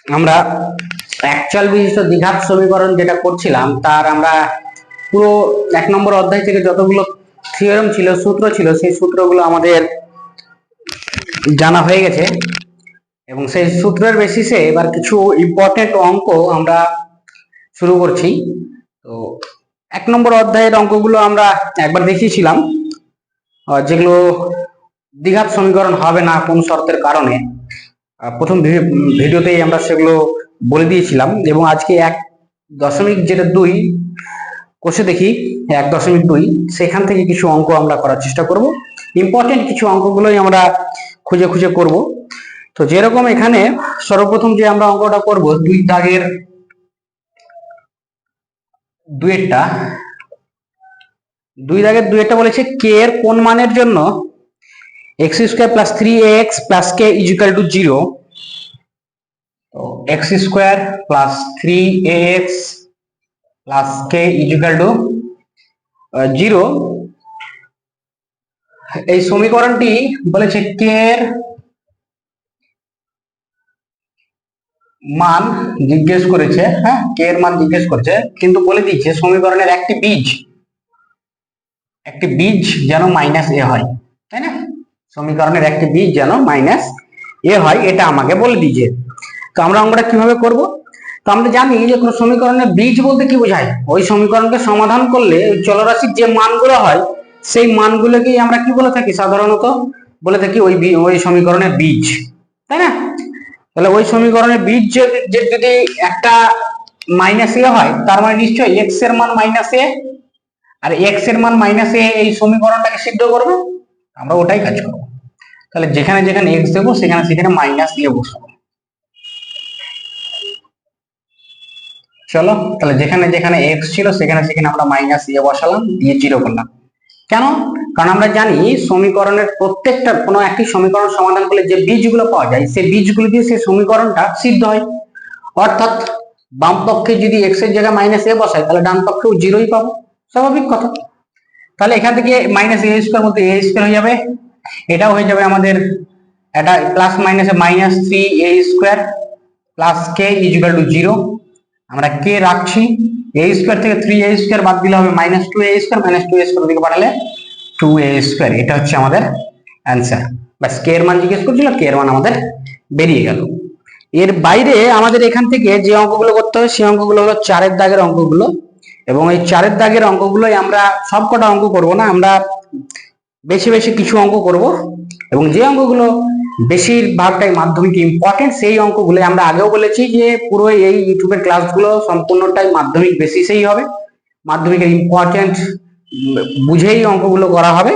আমরা অ্যাকচুয়াল বিশিষ্ট দ্বিঘাত সমীকরণ যেটা করছিলাম তার আমরা পুরো 1 নম্বর অধ্যায় থেকে যতগুলো থিওরেম ছিল, সূত্র ছিল, সেই সূত্রগুলো আমাদের জানা হয়ে গেছে এবং সেই সূত্রের বেসিসে এবার কিছু ইম্পর্টেন্ট অঙ্ক আমরা শুরু করছি। তো 1 নম্বর অধ্যায়ের অঙ্কগুলো আমরা একবার দেখিয়েছিলাম, যেগুলো দ্বিঘাত সমীকরণ হবে না কোন শর্তের কারণে। প্রথম ভিডিওতেই আমরা সেগুলো বলে দিয়েছিলাম এবং আজকে 1.2 কোষে দেখি 1.2 সেখান থেকে কিছু অঙ্ক আমরা করার চেষ্টা করব। ইম্পর্টেন্ট কিছু অঙ্কগুলোই আমরা খুঁজে খুঁজে করব। তো যেরকম এখানে সর্বপ্রথম যে আমরা অঙ্কটা করব 2 দাগের দুয়েরটা বলেছে কে এর কোন মানের জন্য x² + 3ax + k = 0। তো x² + 3ax + k = 0 এই সমীকরণটি বলেছে কে এর মান জিজ্ঞেস করেছে। হ্যাঁ, কে এর মান জিজ্ঞেস করেছে, কিন্তু বলে দিয়েছে সমীকরণের একটি বীজ যেন -a হয়, তাই না? সমীকরণের একটি বীজ যেন -a হয়, এটা আমাকে বলে দিয়েছে। তো আমরা অঙ্কটা কিভাবে করব? তো আমরা জানি যে কোনো সমীকরণের বীজ বলতে কি বোঝায়, ওই সমীকরণকে সমাধান করলে চলরাশির যে মানগুলো হয় সেই মানগুলোকেই আমরা কি বলে থাকি, সাধারণত বলে থাকি ওই সমীকরণের বীজ, তাই না? তাহলে ওই সমীকরণের বীজ যদি একটা -a হয়, তার মানে নিশ্চয়ই x এর মান -a, আর x এর মান -a এই সমীকরণটাকে সিদ্ধ করবে। আমরা ওটাই কাজ করব। তাহলে যেখানে যেখানে x দেবো সেখানে সেখানে -a বসাবো। চলো, তাহলে যেখানে যেখানে x ছিল সেখানে সেখানে আমরা -a বসালাম, দিয়ে 0 করলাম। কেন? কারণ আমরা জানি সমীকরণের প্রত্যেকটা কোনো একটি সমীকরণ সমাধান করলে যে বীজগুলো পাওয়া যায় সেই বীজগুলো দিয়ে সেই সমীকরণটা সিদ্ধ হয়। অর্থাৎ বাম পক্ষে যদি x এর জায়গায় -a বসাই তাহলে ডান পক্ষেও 0ই পাবো, স্বাভাবিক কথা। তাহলে এখান থেকে -a² মধ্যে a² হয়ে যাবে, এটাও হয়ে যাবে আমাদের, এটা প্লাস মাইনাসে -3a² + k = 0। আমরা k রাখছি, a² থেকে 3a² বাদ দিলে হবে -2a², -2a² দিকে পাঠালে 2a²। এটা হচ্ছে আমাদের অ্যান্সার। বাস, k এর মান জিজ্ঞেস করছিল, k এর মান আমাদের বেরিয়ে গেল। এর বাইরে আমাদের এখান থেকে যে অঙ্কগুলো করতে হবে সেই অঙ্কগুলো হলো 4 দাগের অঙ্কগুলো, এবং এই 4 দাগের অঙ্কগুলোই আমরা সবকটা অঙ্ক করব না, আমরা বেশি বেশি কিছু অঙ্ক করব, এবং যে অঙ্কগুলো বেশিরভাগটাই মাধ্যমিক ইম্পর্টেন্ট সেই অঙ্কগুলো আমরা আগেও বলেছি যে পুরো এই ইউটিউবের ক্লাসগুলো সম্পূর্ণটাই মাধ্যমিক বেসিসেই হবে, মাধ্যমিকের ইম্পর্টেন্ট বুঝেই অঙ্কগুলো করা হবে।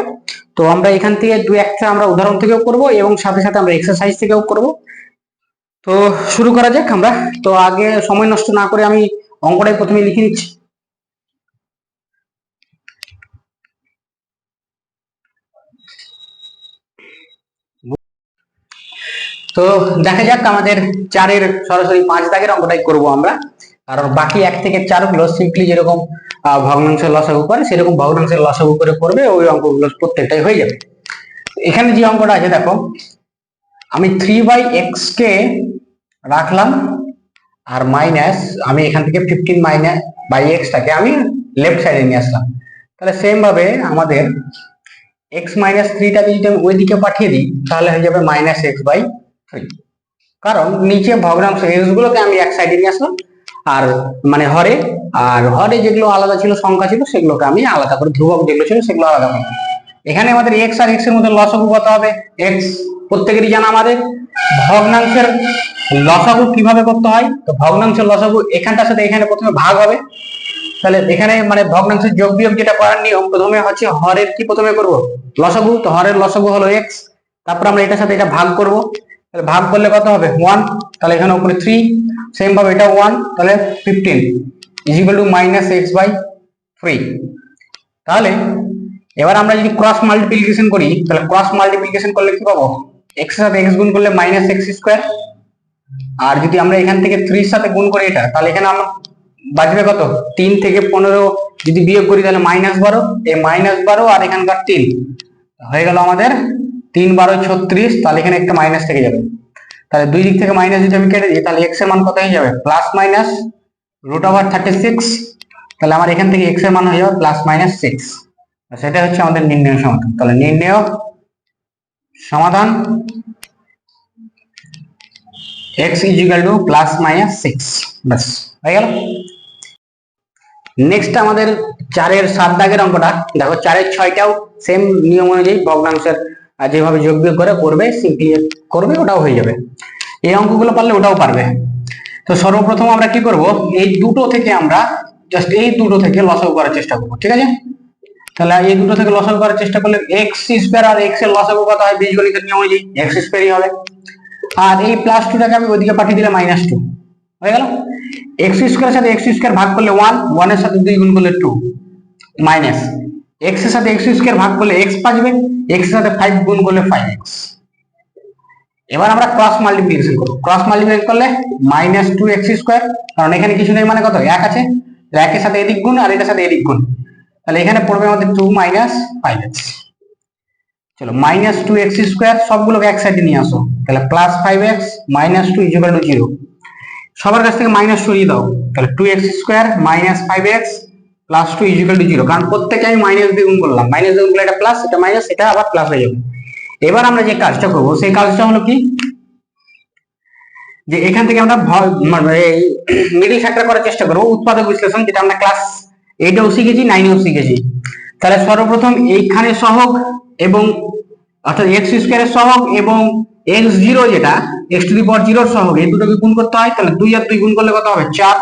তো আমরা এখান থেকে 2-1টা আমরা উদাহরণ থেকেও করব এবং সাথে সাথে আমরা এক্সারসাইজ থেকেও করব। তো শুরু করা যাক আমরা। তো আগে সময় নষ্ট না করে আমি অঙ্কটাই প্রথমে লিখে নিচ্ছি। তো দেখা যাক, আমাদের 4-এর সরাসরি 5 দাগের অঙ্কটাই করব আমরা, কারণ বাকি 1 থেকে 4 গুলো সিম্পলি যেরকম ভগ্নাংশের লসাগু করে সেরকম ভগ্নাংশের লসাগু করে করবে, ওই অঙ্কগুলো প্রত্যেকটাই হয়ে যাবে। এখানে যে অঙ্কটা আছে দেখো, আমি 3/x কে রাখলাম আর মাইনাস, আমি এখান থেকে 15 - টাকে আমি লেফট সাইডে নিয়ে আসলাম। তাহলে সেম ভাবে আমাদের x - 3টাকে যদি আমি ওইদিকে পাঠিয়ে দিই তাহলে হয়ে যাবে -x/3, কারণ নিচে ভগ্নাংশ x গুলোকে আমি এক সাইডে নিয়ে আসলাম, আর মানে হরে যেগুলো আলাদা ছিল, সংখ্যা ছিল, সেগুলোকে আমি আলাদা করে, ধ্রুবক যেগুলো ছিল সেগুলো আলাদা করলাম। এখানে আমাদের x আর x এর মধ্যে লসাগু কত হবে? x প্রত্যেকেরই জানা আমাদের। ভগ্নাংশের লসাগু কিভাবে করতে হয়? তো ভগ্নাংশের লসাগু এখানটার সাথে এখানে প্রথমে ভাগ হবে। তাহলে এখানে মানে ভগ্নাংশের যোগ বিয়োগ যেটা করার নিয়ম, প্রথমে হচ্ছে হরের কি প্রথমে করব লসাগু, তো হরের লসাগু হলো x, তারপর আমরা এটার সাথে এটা ভাগ করব, তাহলে ভাগ করলে কত হবে? 1, তাহলে এখানে উপরে 3, সেম ভাবে এটা 1, তাহলে 15 = -x/3। তাহলে এবার আমরা যদি ক্রস মাল্টিপ্লিকেশন করি, তাহলে ক্রস মাল্টিপ্লিকেশন করলে কি পাবো? x এর সাথে x গুণ করলে -x², আর যদি আমরা এখান থেকে 3 এর সাথে গুণ করি এটা, তাহলে এখানে আমরা বাঁচবে কত? 3 থেকে 15 যদি বিয়োগ করি তাহলে -12, এই -12 আর এখানকার 3 হয়ে গেল আমাদের 3 × 12 = 36, তাহলে এখানে একটা মাইনাস থেকে যাবে। তাহলে দুই দিক থেকে মাইনাস যদি আমি কেটে দিই তাহলে এক্স এর মান কত হয়ে যাবে প্লাস মাইনাস √36। তাহলে আমার এখান থেকে এক্স এর মান হয়ে যাবে প্লাস মাইনাস 6। সেটা হচ্ছে আমাদের নির্ণয় সমাধান। তাহলে নির্ণয় সমাধান x প্লাস মাইনাস 6, বাস হয়ে গেল। নেক্সট আমাদের 4-এর 7 দাগের অঙ্কটা দেখো, 4-এর 6টাও সেম নিয়ম অনুযায়ী ভগ্নাংশের যেভাবে যোগ বিয়োগ করে করবে, সিম্পলি করবে, ওটাও হয়ে যাবে। এই অঙ্কগুলো পারলে ওটাও পারবে। তো সর্বপ্রথম আমরা কি করব, এই দুটো থেকে আমরা জাস্ট এই দুটো থেকে লসাগু করার চেষ্টা করব, ঠিক আছে? তাহলে এই দুটো থেকে লসাগু করার চেষ্টা করলে এক্স স্কয়ার আর এক্স এর লসাগু কত হয় বীজগণিতের নিয়ম অনুযায়ী এক্স স্কয়ারই হবে। আর এই প্লাস 2টাকে আমি ওইদিকে পাঠিয়ে দিলে -2 হয়ে গেল। এক্স স্কয়ারের সাথে এক্স স্কয়ার ভাগ করলে 1, 1 এর সাথে 2 গুণ করলে 2, মাইনাস এক্স এর সাথে এক্স স্কয়ার ভাগ করলে এক্স পাবে, এক্স এর সাথে 5 গুণ করলে 5x। এবার আমরা ক্রস মাল্টিপ্লিকেশন করব। ক্রস মাল্টিপ্লিকেশন করলে -2x স্কয়ার, কারণ এখানে কিছু নেই মানে কত 1 আছে, 1 এর সাথে এদিক গুণ আর এটার সাথে এদিক গুণ, তাহলে এখানে পড়বে আমাদের 2 5x। চলো -2x স্কয়ার সবগুলোকে এক সাইডে নিয়ে আসো, তাহলে প্লাস 5x -2 0। সবার কাছ থেকে মাইনাস সরিয়ে দাও, তাহলে 2x স্কয়ার -5x প্লাস 2 0, কারণ প্রত্যেকে আমি মাইনাস দিয়ে গুণ করলাম, মাইনাস দিয়ে গুণ করলে এটা প্লাস, এটা মাইনাস, এটা আবার প্লাস হয়ে যাবে। এবার আমরা যে কাজটা করব সেই কাজটা হলো কি, যে এখান থেকে আমরা মিডল ফ্যাক্টর করার চেষ্টা করব, উৎপাদক বিশ্লেষণ, যেটা আমরা ক্লাস 8এও শিখেছি, 9এও শিখেছি। তাহলে সর্বপ্রথম এইখানে সহগ এবং অর্থাৎ x স্কয়ারের সহগ এবং x0 যেটা x⁴0 এর সহগ, এই দুটোকে গুণ করতে হয়। তাহলে 2 আর 2 গুণ করলে কত হবে 4,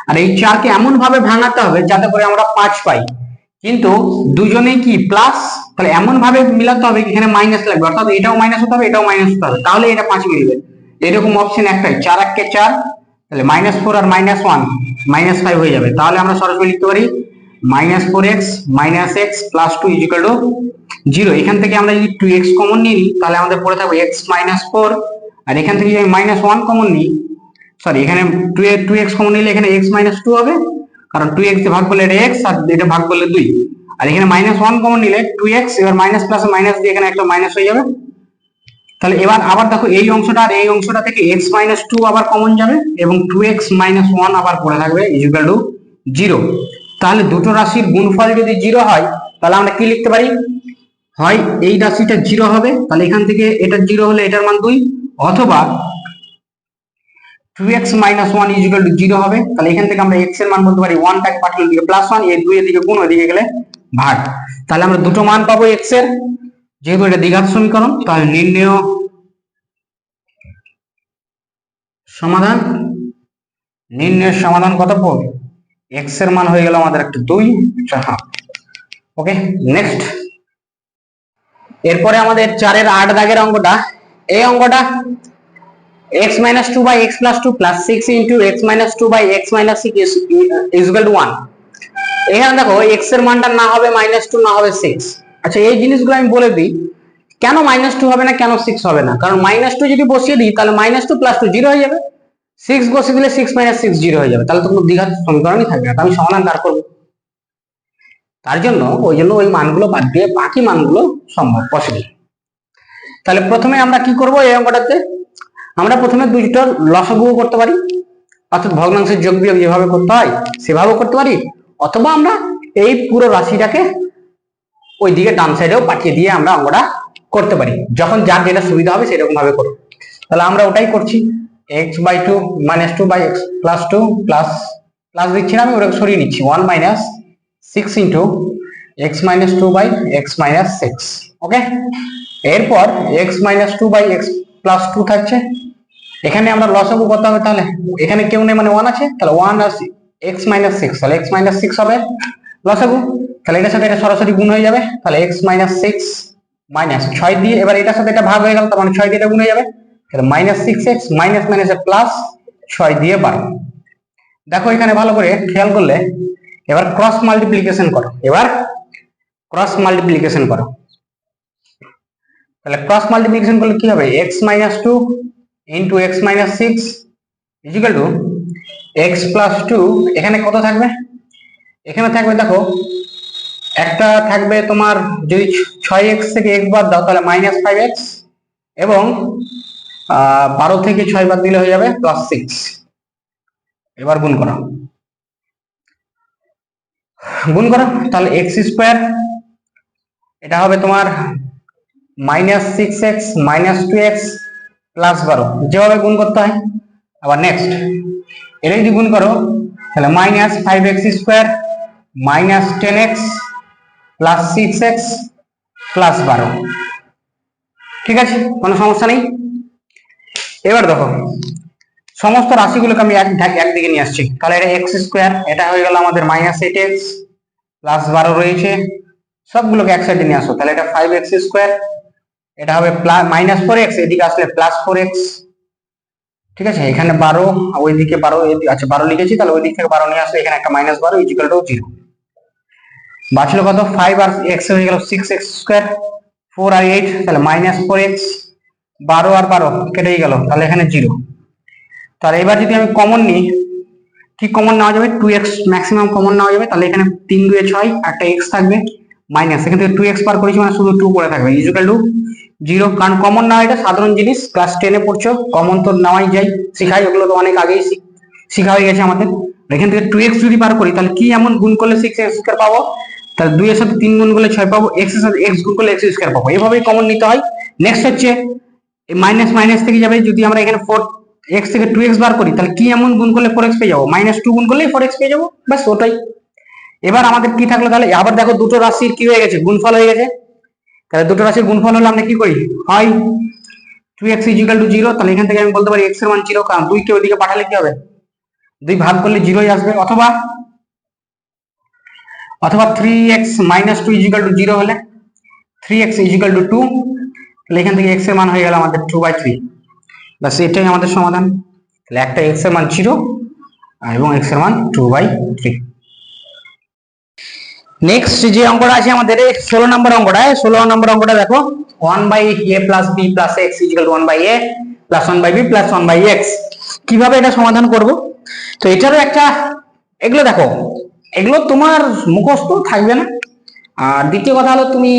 আর এই 4 কে এমন ভাবে ভাঙাতে হবে যাতে করে আমরা 5 পাই, কিন্তু দুজনেই কি প্লাস, তাহলে এমন ভাবে মিলাতে হবে এখানে মাইনাস লাগবে, অর্থাৎ এটাও মাইনাস হতে হবে, এটাও মাইনাস হতে হবে, তাহলে এটা 5 মিলবে। এরকম অপশন একটাই, 4 1 কে 4, তাহলে -4 আর -1 -5 হয়ে যাবে। তাহলে আমরা সরাসরি লিখতে পারি -4x - x প্লাস 2 0। এখান থেকে আমরা যদি 2x কমন নিই তাহলে আমাদের পড়ে থাকবে x - 4, আর এখান থেকে যদি -1 কমন নিই, সরি এখানে 2x কমন নিলে এখানে x - 2 হবে, কারণ 2x দিয়ে ভাগ করলে এটা x আর এটা ভাগ করলে 2, আর এখানে -1 কমন নিলে 2x, এবার মাইনাস প্লাসে মাইনাস দিয়ে এখানে একটা মাইনাস হয়ে যাবে। তাহলে এবার আবার দেখো এই অংশটা আর এই অংশটা থেকে x - 2 আবার কমন যাবে এবং 2x - 1 আবার পড়ে থাকবে = 0। তাহলে দুটো রাশির গুণফল যদি 0 হয় তাহলে আমরা কি লিখতে পারি, হয় এই রাশিটা 0 হবে, তাহলে এখান থেকে এটা 0 হলে এটার মান 2, অথবা 2x - 1 = 0 হবে, তাহলে এখান থেকে আমরা x এর মান বলতে পারি 1 টাকে পাঠালে দিকে +1, এই 2 এর দিকে গুণ, ওইদিকে গেলে ভাগ। তাহলে আমরা দুটো মান পাবো x এর, যেহেতু এটা দ্বিঘাত সমীকরণ। তাহলে নির্ণয় সমাধান কত পাবো, x এর মান হয়ে গেল আমাদের একটা 2, একটা হাফ। ওকে, নেক্সট। এরপরে আমাদের 4-এর 8 দাগের অঙ্কটা, এই অঙ্কটা x - 2 / x + 2 + 6 * x - 2 / x - 6 = 1। এখানে দেখো x এর মানটা না হবে -2 না হবে 6। আচ্ছা, এই জিনিসগুলো আমি বলে দিই, কেন -2 হবে না, কেন 6 হবে না। কারণ -2 যদি বসিয়ে দিই তাহলে -2 + 2 0 হয়ে যাবে, 6 বসিয়ে দিলে 6 - 6 0 হয়ে যাবে, তাহলে তো কোনো দ্বিঘাত সমীকরণই থাকবে না। আমি সমাধান কার করব, তার জন্য ওই মানগুলো বাদ দিয়ে বাকি মানগুলো সম্ভব, পসিবল। তাহলে প্রথমে আমরা কি করব, এই অঙ্কটাতে আমরা প্রথমে দুইটার লসাগু করতে পারি, অর্থাৎ ভগ্নাংশের যোগ বিয়োগ যেভাবে করতে হয় সেভাবেও করতে পারি, অথবা আমরা এই পুরো রাশিটাকে ওইদিকে ডান সাইডেও পাঠিয়ে দিয়ে আমরা অঙ্কটা করতে পারি, যখন যার যেটা সুবিধা হবে সেরকম ভাবে করব। তাহলে আমরা ওটাই করছি, x/2 - 2/x + 2 প্লাস দিচ্ছি না, আমি ওটাকে সরিয়ে নিচ্ছি, 1 - 6 * x - 2/x - 6। ওকে, এরপর x - 2/x + 2 থাকছে, এখানে আমরা লসাগু করতে হবে। তাহলে এখানে কেউ নেই মানে 1 আছে, তাহলে 1 আর x - 6, তাহলে x - 6 হবে লসাগু, তাহলে এটার সাথে এটা সরাসরি গুণ হয়ে যাবে, তাহলে x - 6 - 6 দিয়ে, এবার এটার সাথে এটা ভাগ হয়ে গেল, তার মানে 6 দিয়ে এটা গুণ হয়ে যাবে, তাহলে -6x মাইনাস মাইনাসে প্লাস 6 দিয়ে 12। দেখো এখানে ভালো করে খেয়াল করলে, এবার ক্রস মাল্টিপ্লিকেশন করো, তাহলে ক্রস মাল্টিপ্লিকেশন করলে কি হবে, x - 2 * x - 6 = x + 2। এখানে কত থাকবে, এখানে থাকবে দেখো একটা থাকবে তোমার, যদি 6x থেকে x বাদ দাও তাহলে -5x, এবং 12 থেকে 6 বাদ দিলে হয়ে যাবে +6। এবার গুণ করো, তাহলে এক্স স্কোয়ার এটা হবে তোমার -6x -2x +12, যেভাবে গুণ করতে হয়। আবার নেক্সট এটা যদি গুণ করো তাহলে -5x স্কোয়ার -10x +6x +12, ঠিক আছে, কোনো সমস্যা নেই। এবার দেখো সমস্ত রাশিগুলোকে আমি একদিকে নিয়ে আসছি, তাহলে এটা এক্স স্কোয়ার, এটা হয়ে গেল আমাদের -8x +12 রয়েছে, সবগুলোকে এক সাইডে নিয়ে আসো, তাহলে এটা 5x স্কোয়ার, এটা হবে -4x, এদিকে আসলে +4x, ঠিক আছে। এখানে 12, ওইদিকে 12, আচ্ছা 12 লিখেছি, তাহলে ওই দিক থেকে 12 নিয়ে আসলে এখানে একটা -12 ইকুয়াল টু 0। বাঁচলো কত, 5 আর x হয়ে গেল 6x স্কোয়ার, 4 আর 8 তাহলে -4x, 12 আর 12 কেটেই গেল, তাহলে এখানে 0। তাহলে এবার যদি আমি কমন নিই, কি কমন নেওয়া যাবে, 2x ম্যাক্সিমাম কমন নেওয়া যাবে, তাহলে এখানে 3 2 6, একটা x থাকবে মাইনাস, এখান থেকে 2x বার করেছি মানে শুধু 2 পড়ে থাকবে ইকুয়াল টু 0, কারণ কমন নেওয়া এটা সাধারণ জিনিস, ক্লাস 10 এ পড়ছো, কমন তো নেওয়াই যায়, শিখাই, ওগুলো তো অনেক আগেই শিখা হয়ে গেছে আমাদের। এখান থেকে 2x যদি বার করি তাহলে কি এমন গুণ করলে 6x স্কয়ার পাবো, তাহলে 2 এর সাথে 3 গুণ করলে 6 পাবো, x এর সাথে x গুণ করলে x স্কয়ার পাবো, এইভাবেই কমন নিতে হয়। নেক্সট হচ্ছে এই মাইনাস মাইনাস থেকে যাবে, যদি আমরা এখানে 4x থেকে 2x বার করি তাহলে কি এমন গুণ করলে 4x পেয়ে যাবো, -2 গুণ করলেই 4x পেয়ে যাবো, বাস ওটাই। এবার আমাদের কি থাকলো, তাহলে আবার দেখো দুটো রাশির কি হয়ে গেছে, গুণফল হয়ে গেছে, তাহলে দুটো রাশির গুণফল হলে আমরা কি করি, হয় 2x = 0, তাহলে এখান থেকে আমি বলতে পারি x এর মান 0, কারণ 2 কে ওইদিকে পাঠালে কি হবে, 2 ভাগ করলে 0ই আসবে, অথবা 3x - 2 = 0 হলে 3x = 2, তাহলে এখান থেকে x এর মান হয়ে গেল আমাদের 2/3, বাস এটাই আমাদের সমাধান। তাহলে একটা x এর মান 0 এবং x এর মান 2/3। নেক্সট যে অঙ্কটা আছে আমাদের 16 নম্বর অঙ্কটা, 16 নম্বর অঙ্কটা দেখো, 1/a + b + x = 1/a + 1/b + 1/x, কিভাবে এটা সমাধান করব। তো এটারও একটা, এগুলো দেখো, এগুলো তোমার মুখস্থ থাকবে না, আর দ্বিতীয় কথা হলো তুমি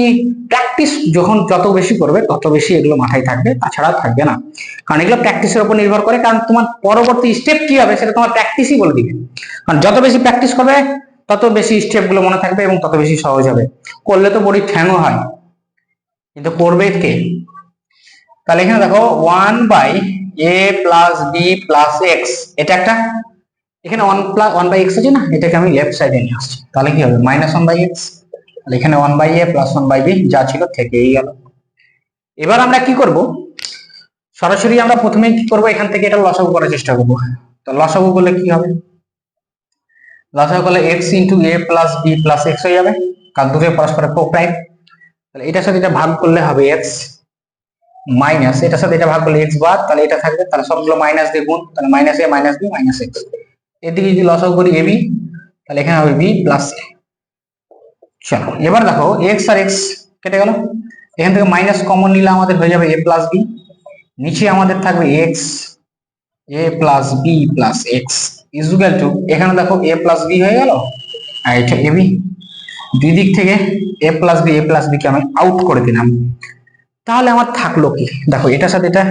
প্র্যাকটিস যখন যত বেশি করবে তত বেশি এগুলো মাথায় থাকবে, তাছাড়া থাকবে না, কারণ এগুলো প্র্যাকটিসের উপর নির্ভর করে, কারণ তোমার পরবর্তী স্টেপ কি হবে সেটা তোমার প্র্যাকটিসই বলে দিবে, কারণ যত বেশি প্র্যাকটিস করবে তত বেশি স্টেপ গুলো মনে থাকবে এবং তত বেশি সহজ হবে। করলে তো বড়ি ঠ্যাংও হয়, কিন্তু করবে কে। তাহলে এখানে দেখো 1/a + b + x, এটা একটা, এখানে 1/x আছে না, এটাকে আমি লেফট সাইডে নিয়ে আসছি, তাহলে কি হবে -1/x, তাহলে এখানে 1/a + 1/b যা ছিল থেকেই গেল। এবার আমরা কি করব, সরাসরি আমরা প্রথমে কি করব, এখান থেকে এটা লসাগু করার চেষ্টা করব। তো লসাগু করলে কি হবে, লসাগু করলে x * a + b + x হয়ে যাবে, কারণ দুটোই পরস্পরের কোপ্রাইম, তাহলে এটার সাথে এটা ভাগ করলে হবে x, মাইনাস এটার সাথে এটা ভাগ করলে x বাদ, তাহলে এটা থাকবে, তাহলে সবগুলো মাইনাস দিয়ে গুণ, তাহলে -a - b - x, এদিকে যদি লসাগু করি ab, তাহলে এখানে হবে b + a। চলো এবার দেখো x আর x কেটে গেল, এখান থেকে মাইনাস কমন নিলে আমাদের হয়ে যাবে a + b, নিচে আমাদের থাকবে x, a + b + x = এখানে দেখো a + b হয়ে গেল, আর এটা ab, দুই দিক থেকে a + b কে আমি আউট করে দিলাম, তাহলে আমার থাকলো কি, দেখো এটার সাথে এটা,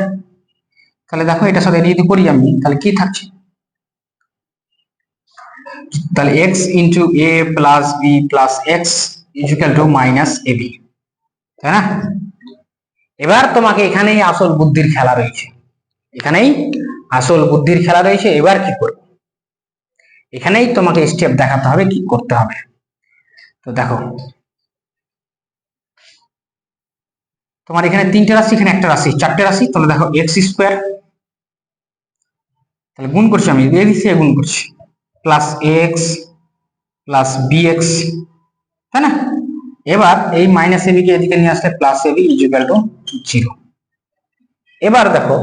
তাহলে দেখো এটার সাথে যদি করি আমি, তাহলে কি থাকছে, তাহলে x * a + b + x = -ab, তাই না। এবার তোমাকে এখানেই আসল বুদ্ধির খেলা রয়েছে, এখানেই আসল বুদ্ধির খেলা রয়েছে। এবার কি করব, এখানেই তোমাকে স্টেপ দেখাতে হবে কি করতে হবে। তো দেখো তোমার এখানে 3টে রাশি, এখানে একটা রাশি, 4টে রাশি, তাহলে দেখো x², তাহলে গুণ করছি আমি, এই দিক থেকে গুণ করছি, +ax + bx, তাই না। এবার এই -ab কে এদিকে নিয়ে আসলে +ab = 0। এবার দেখো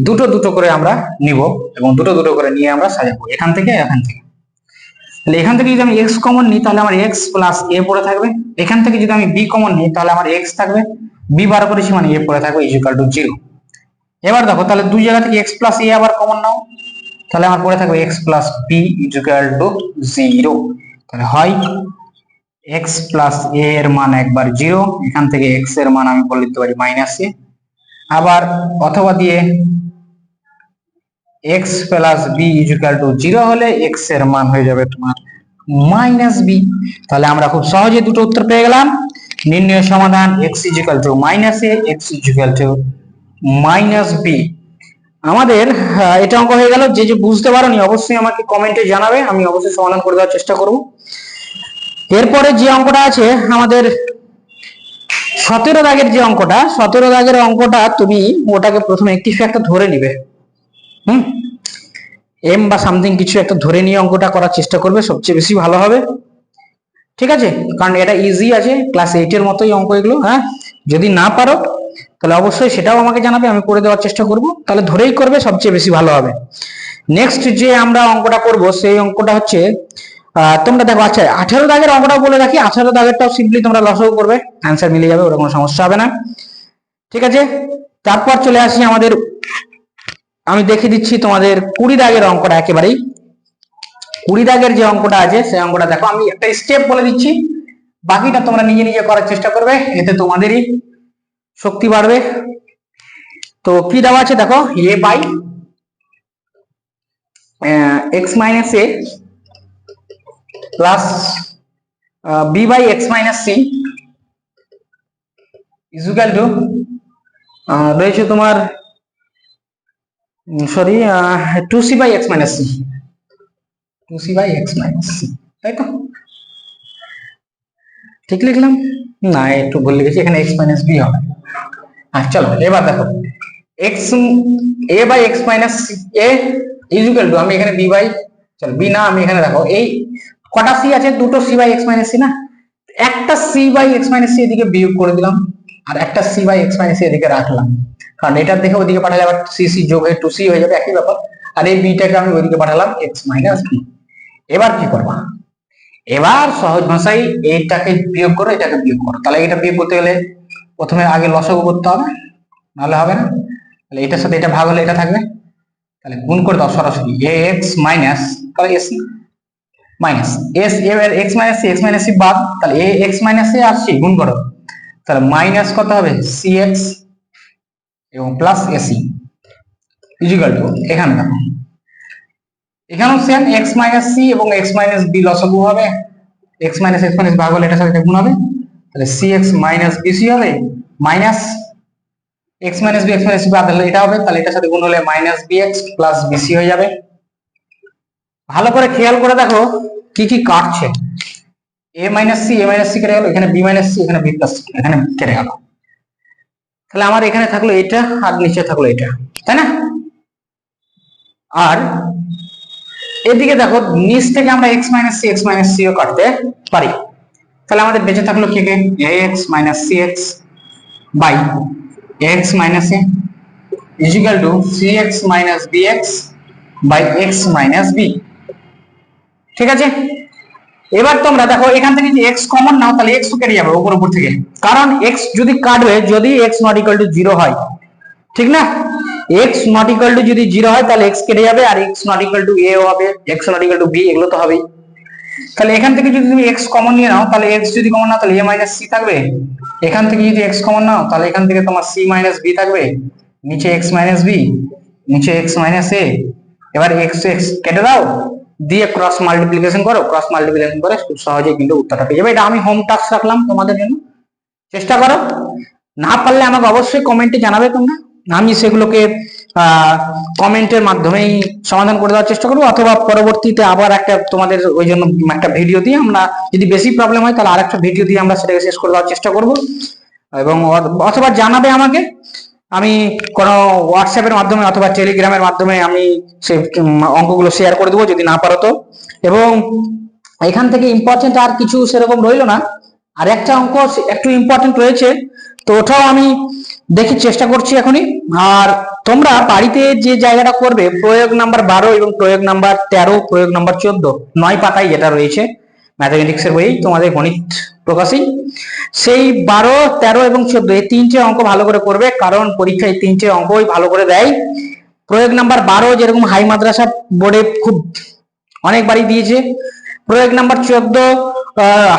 দুটো দুটো করে আমরা নিব এবং দুটো দুটো করে নিয়ে আমরা সাজাবো, এখান থেকে এখান থেকে, তাহলে এখান থেকে যদি আমি x কমন নিই তাহলে আমার x + a পড়ে থাকবে, এখান থেকে যদি আমি b কমন নিই তাহলে আমার x থাকবে, b বার করেছি মানে a পড়ে থাকবে = 0। এবার দেখো তাহলে দুই জায়গা থেকে x + a আবার কমন নাও, তাহলে আমার পড়ে থাকবে x + b = 0, তাহলে হয় x + a এর মান একবার 0, এখান থেকে x এর মান আমি বলে দিতে পারি -a, আবার অথবা দিয়ে x plus b equal to 0 হলে x এর মান হয়ে যাবে তোমার মাইনাস বি। তাহলে আমরা খুব সহজে দুটো উত্তর পেয়ে গেলাম। নির্ণয় সমাধান x equal to minus a, x equal to minus b. আমাদের এটা অঙ্ক হয়ে গেল। যে যে বুঝতে পারোনি অবশ্যই আমাকে কমেন্টে জানাবে, আমি অবশ্যই সমাধান করে দেওয়ার চেষ্টা করব। এরপরে যে অঙ্কটা আছে আমাদের 17 দাগের যে অঙ্কটা, 17 দাগের অঙ্কটা তুমি ওটাকে প্রথমে একটি ফ্যাক্টর ধরে নিবে, এম বা সামথিং কিছু একটা ধরে নিয়ে অঙ্কটা করার চেষ্টা করবে, সবচেয়ে বেশি ভালো হবে। ঠিক আছে, কারণ এটা ইজি আছে, ক্লাস 8 এর মতোই অঙ্ক এগুলো। হ্যাঁ, যদি না পারো তাহলে অবশ্যই সেটাও আমাকে জানাবে, আমি করে দেওয়ার চেষ্টা করব। তাহলে ধরেই করবে, সবচেয়ে বেশি ভালো হবে। নেক্সট যে আমরা অঙ্কটা করব সেই অঙ্কটা হচ্ছে তোমরা দেখো, আচ্ছা 18 দাগের অঙ্কটা বলে রাখি। 18 দাগেরটাও সিম্পলি তোমরা লসাগু করবে, অ্যান্সার মিলে যাবে, ওটা কোনো সমস্যা হবে না। ঠিক আছে, তারপর চলে আসি আমাদের, আমি দেখিয়ে দিচ্ছি তোমাদের 20 দাগের অঙ্কটা। একেবারেই 20 দাগের যে অঙ্কটা আছে সেই অঙ্কটা দেখো, আমি একটা স্টেপ বলে দিচ্ছি, বাকিটা তোমরা নিজে নিজে করার চেষ্টা করবে, এতে তোমাদেরই শক্তি বাড়বে। তো কি দেওয়া আছে দেখো, a by x minus a plus b by x minus c equal to রয়েছে তোমার sorry 2c by x minus c, 2c by x minus c, তাই তো? ঠিক লিখলাম না? একটু ভুল লিখেছি, এখানে এক্স মাইনাস বি হবে। আচ্ছা চলো এবার দেখো, x a by x minus a equal to, আমি এখানে বি বাই, চলো বি না, আমি এখানে দেখো এই কটা সি আছে, দুটো c by x minus c না, একটা c by x minus c এদিকে বিয়োগ করে দিলাম, আর একটা c by x minus c এদিকে রাখলাম, কারণ এটার দেখে ওদিকে পাঠালে আবার সি সি যোগ হয়ে 2c হয়ে যাবে, একই ব্যাপার। আর এই বিটাকে আমি ওইদিকে পাঠালাম এক্স মাইনাস বি। এবার কি করবা, এবার সহজ ভাষায় এইটাকে বিয়োগ করো, এটাকে বিয়োগ করো। তাহলে এটা বিয়োগ করতে গেলে প্রথমে আগে লসাগু করতে হবে, নাহলে হবে না। তাহলে এটার সাথে এটা ভাগ হলে এটা থাকবে, তাহলে গুণ করে দাও সরাসরি, এ এক্স মাইনাস, তাহলে এসি মাইনাস এস, এবার x minus c, x minus c বাদ, তাহলে এ এক্স মাইনাস এ আর সি গুণ করো, তাহলে মাইনাস কত হবে, সি এক্স এবং প্লাস এসি ইকুয়াল টু, এখানে দেখো এখানেও সেম এক্স মাইনাস সি এবং এক্স মাইনাস বি লসাগু হবে, এক্স মাইনাস ভাগ হলে এটার সাথে গুণ হবে, তাহলে সি এক্স মাইনাস বিসি হবে, minus x minus b, x minus b বাদ হলে এটা হবে, তাহলে এটার সাথে গুণ হলে minus b x plus b c হয়ে যাবে। ভালো করে খেয়াল করে দেখো কি কি কাটছে, এ মাইনাস সি কেটে গেল, এখানে বি মাইনাস সি, এখানে বি প্লাস সি, এখানে কেটে গেল, তাহলে আমার এখানে থাকলো এটা আর নিচে থাকলো এটা, তাই না? আর এদিকে দেখো নিচ থেকে আমরা এক্স মাইনাস সি ও কাটতে পারি, তাহলে আমাদের বেঁচে থাকলো কি, a x minus c x by x minus a equal to c x minus b x by x minus b. ঠিক আছে, এবার তোমরা দেখো এখান থেকে যদি এক্স কমন নাও তাহলে এক্স কেটে যাবে উপর থেকে, কারণ এক্স যদি কাটবে, যদি এক্স নট ইকুয়াল টু 0 হয়, ঠিক না? এক্স নট ইকুয়াল টু যদি 0 হয় তাহলে এক্স কেটে যাবে, আর x not equal to a হবে, x not equal to b, এগুলো তো হবেই। তাহলে এখান থেকে যদি তুমি এক্স কমন নিয়ে নাও, তাহলে এক্স যদি কমন নাও তাহলে এ মাইনাস সি থাকবে, এখান থেকে যদি এক্স কমন নাও তাহলে এখান থেকে তোমার সি মাইনাস বি থাকবে, নিচে এক্স মাইনাস বি, নিচে এক্স মাইনাস এ। এবার এক্স এক্স কেটে দাও, দিয়ে ক্রস মাল্টিপ্লিকেশন করো, ক্রস মাল্টিপ্লিকেশন করে খুব সহজেই কিন্তু উত্তরটা পেয়ে যাবে। এটা আমি হোম টাস্ক রাখলাম তোমাদের জন্য, চেষ্টা করো। না পারলে আমাকে অবশ্যই কমেন্টে জানাবে তোমরা, আমি সেগুলোকে কমেন্টের মাধ্যমেই সমাধান করে দেওয়ার চেষ্টা করবো, অথবা পরবর্তীতে আবার একটা তোমাদের ওই জন্য একটা ভিডিও দিয়ে, আমরা যদি বেশি প্রবলেম হয় তাহলে আরেকটা ভিডিও দিয়ে আমরা সেটাকে শেষ করে দেওয়ার চেষ্টা করব, এবং অথবা জানাবে আমাকে, আমি কোনো হোয়াটসঅ্যাপের মাধ্যমে অথবা টেলিগ্রামের মাধ্যমে আমি সেই অঙ্কগুলো শেয়ার করে দেবো যদি না পারো তো। এবং এখান থেকে ইম্পর্টেন্ট আর কিছু সেরকম রইলো না, আর একটা অঙ্ক একটু ইম্পর্টেন্ট রয়েছে, তো ওটাও আমি দেখি চেষ্টা করছি এখনই। আর তোমরা বাড়িতে যে জায়গাটা করবে, প্রয়োগ নাম্বার 12 এবং প্রয়োগ নাম্বার 13, প্রয়োগ নাম্বার 14, 9 পাতায় যেটা রয়েছে ম্যাথামেটিক্স এর বই তোমাদের গণিত প্রকাশী, সেই 12, 13 এবং 14 এই তিনটে অঙ্ক ভালো করে করবে, কারণ পরীক্ষায় তিনটে অঙ্কই ভালো করে দেয়। প্রয়োগ নাম্বার 12 যেরকম হাই মাদ্রাসা বোর্ডে খুব অনেকবারই দিয়েছে, প্রয়োগ নাম্বার 14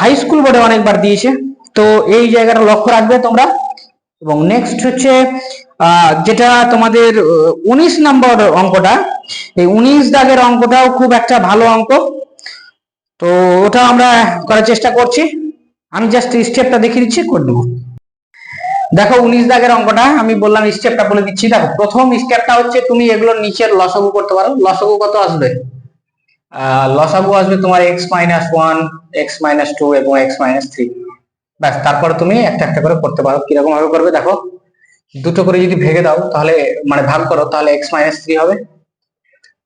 হাই স্কুল বোর্ডে অনেকবার দিয়েছে, তো এই জায়গাটা লক্ষ্য রাখবে তোমরা। এবং নেক্সট হচ্ছে যেটা তোমাদের 19 নম্বর অঙ্কটা, এই 19 দাগের অঙ্কটাও খুব একটা ভালো অঙ্ক, তো ওটা আমরা করার চেষ্টা করছি। আমি জাস্ট স্টেপটা দেখিয়ে দিচ্ছি, করে দেবো। দেখো 19 দাগের অঙ্কটা আমি বললাম, স্টেপটা বলে দিচ্ছি। দেখো প্রথম স্টেপটা হচ্ছে তুমি এগুলোর নিচের লসাগু করতে পারো। লসাগু কত আসবে? লসাগু আসবে তোমার x-1, x-2 এবং x-3। ব্যাস, তারপর তুমি একটা একটা করে করতে পারো। কিরকম ভাবে করবে দেখো, দুটো করে যদি ভেঙে দাও তাহলে মানে ভাগ করো তাহলে x-3 হবে,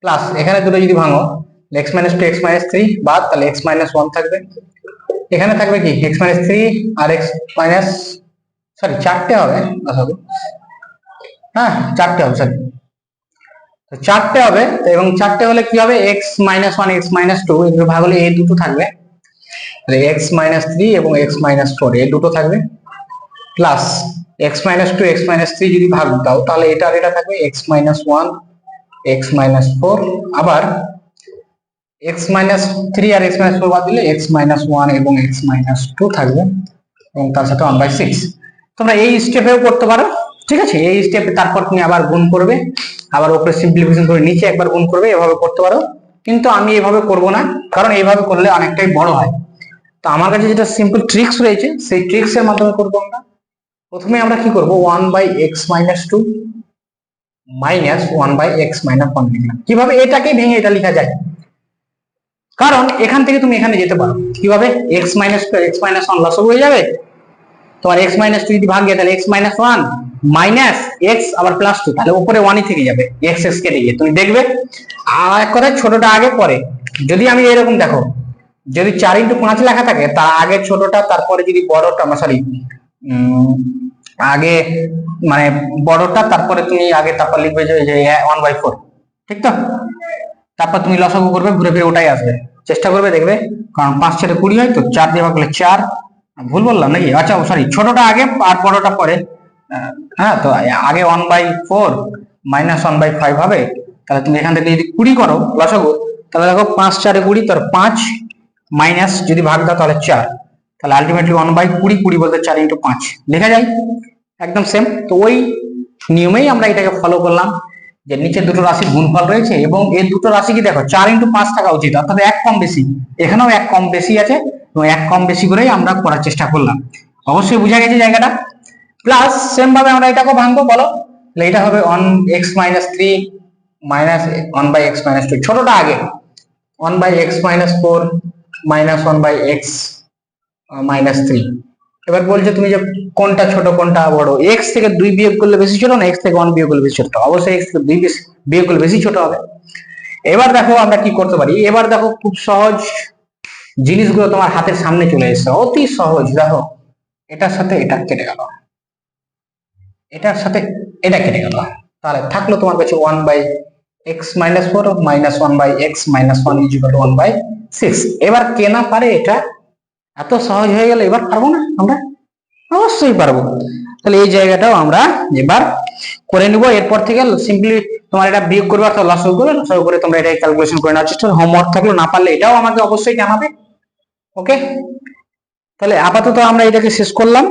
প্লাস এখানে দুটো যদি ভাঙো x-2 x-3 বাদ, তাহলে x-1 থাকবে। এখানে থাকবে কি x-3 আর সরি চারটে হবে, হ্যাঁ চারটে হবে, সরি চারটে হবে। এবং চারটে হলে কি হবে, x-1 x-2 এগুলো ভাগ হলে এই দুটো থাকবে, x-3 এবং x-4 এই দুটো থাকবে, প্লাস x-2 x-3 যদি ভাগ দাও তাহলে এটা আর এটা থাকবে x-1 x-4, আবার x-3 আর x-4 বাদ দিলে x-1 এবং x-2 থাকবে, এবং তার সাথে 1/6। তোমরা এই স্টেপেও করতে পারো, ঠিক আছে। এই স্টেপে তারপর তুমি আবার গুণ করবে, আবার উপরে সিম্পলিফিকেশন করে নিচে একবার গুণ করবে, এভাবে করতে পারো। কিন্তু আমি এভাবে করব না, কারণ এইভাবে করলে অনেকটাই বড় হয়। তো আমার কাছে যেটা সিম্পল ট্রিক্স রয়েছে, সেই ট্রিক্স এর মাধ্যমে করবো আমরা। প্রথমে আমরা কি করব, 1/x-2 মাইনাস 1/x-1 লিখলাম। কিভাবে এটাকে ভেঙে এটা লেখা যায়, কারণ এখান থেকে তুমি এখানে যেতে পারো। কিভাবে, x-2 x-1 লসাগু হয়ে যাবে, তোমার x-2 যদি ভাগ যায় তাহলে x-1 মাইনাস x আবার প্লাস 2, তাহলে উপরে 1ই থেকে যাবে, x কেটে গিয়ে তুমি দেখবে। আর এক কথা, ছোটটা আগে পরে। যদি আমি এরকম দেখো, যদি 4x5 লেখা থাকে তার আগে ছোটটা, তারপরে যদি বড়টা, সরি আগে মানে বড়টা, তারপরে তুমি আগে তারপর লিখবে যে 1/4, ঠিক তো। তারপর তুমি লসাগু করবে, ঘুরে ফিরে ওটাই আসবে, চেষ্টা করবে দেখবে। কারণ 5 × 4 = 20 হয়, তো 4 দিয়ে ভাগ করলে 4, ভুল বললাম নাকি? আচ্ছা সরি, ছোটটা আগে আর বড়টা পরে। হ্যাঁ, তো আগে 1/4 মাইনাস 1/5 হবে। তাহলে তুমি এখান থেকে যদি 20 করো লসাগু, তাহলে দেখো 5 × 4 = 20, তার 5 মাইনাস যদি ভাগ দাও তাহলে 4, তাহলে আলটিমেটলি 1/20, 20 বলতে 4 × 5 লেখা যায়, একদম সেম। তো ওই নিয়মেই আমরা এটাকে ফলো করলাম, যে নিচে দুটো রাশির গুণফল রয়েছে এবং এই দুটো রাশি কি দেখো 4 × 5 থাকা উচিত, অর্থাৎ এক কম বেশি। এখানেও এক কম বেশি আছে, এবং এক কম বেশি করেই আমরা করার চেষ্টা করলাম। অবশ্যই বোঝা গেছে জায়গাটা। প্লাস সেম ভাবে আমরা এটাকে ভাঙবো, বলো। এটা হবে 1x-3 মাইনাস 1/x-2, ছোটটা আগে 1/x-4 মাইনাস 1/x-3। এবার বলছে তুমি যে কোনটা ছোট কোনটা বড়, x থেকে 2 বিয়োগ করলে বেশি ছোট না x থেকে 1 বিয়োগ করলে বেশি ছোট? অবশ্যই x থেকে 2 বিয়োগ করলে বেশি ছোট হবে। এবার দেখো আমরা কি করতে পারি, এবার দেখো খুব সহজ জিনিসগুলো তোমার হাতের সামনে চলে এসেছে, অতি সহজ। দেখো এটার সাথে এটা কেটে গেল, এটার সাথে এটা কেটে গেল, তাহলে থাকলো তোমার কাছে 1/x-4 মাইনাস 1/x-1 = 1/6। এবার কে না পারে এটা, এত সহজ হয়ে গেল, এবার পারবো না আমরা? অবশ্যই পারবো। তাহলে এই জায়গাটাও আমরা এবার করে নিব। এরপর থেকে সিম্পলি তোমার এটা বিয়োগ করবে, অর্থাৎ লসাগু করবে, লসাগু করে তোমরা এটা ক্যালকুলেশন করে নেওয়ার চেষ্টা। হোমওয়ার্ক থাকলো, না পারলে এটাও আমাকে অবশ্যই জানাবে। ওকে, তাহলে আপাতত আমরা এটাকে শেষ করলাম।